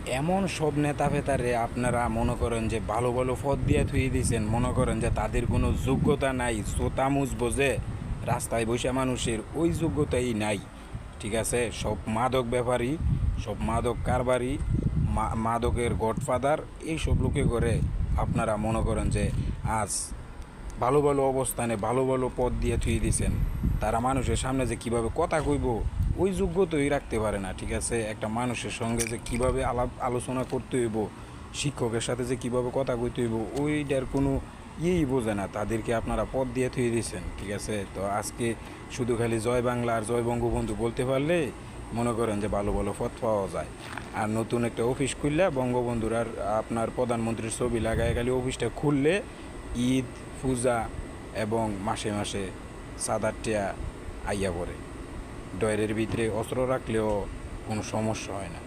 এমন সব নেতা ফেতারে আপনারা মনে করেন যে ভালো ভালো পদ দিয়ে থুয়ে দিয়েছেন, মনে করেন যে তাদের কোনো যোগ্যতা নাই, সোতামুজ বোঝে রাস্তায় বসে মানুষের ওই যোগ্যতাই নাই। ঠিক আছে, সব মাদক ব্যাপারী, সব মাদক কারবারি, মাদকের গডফাদার, এইসব লোকে করে আপনারা মনে করেন যে আজ ভালো ভালো অবস্থানে ভালো ভালো পদ দিয়ে থুয়ে দিয়েছেন। তারা মানুষের সামনে যে কিভাবে কথা কইব ওই যোগ্যতাই রাখতে পারে না। ঠিক আছে, একটা মানুষের সঙ্গে যে কিভাবে আলাপ আলোচনা করতে হইব, শিক্ষকের সাথে যে কিভাবে কথা কইতে হইব ওইটার কোনো ইয়েই বোঝে না, তাদেরকে আপনারা পদ দিয়ে থুয়ে দিয়েছেন। ঠিক আছে, তো আজকে শুধু খালি জয় বাংলা আর জয় বঙ্গবন্ধু বলতে পারলে মনে করেন যে ভালো ভালো পদ পাওয়া যায়। আর নতুন একটা অফিস খুললে বঙ্গবন্ধুর আর আপনার প্রধানমন্ত্রীর ছবি লাগায় খালি অফিসটা খুললে ঈদ, পূজা এবং মাসে মাসে সাদার টিয়া আইয়া পড়ে। ডয়ের ভিতরে অস্ত্র রাখলেও কোনো সমস্যা হয় না।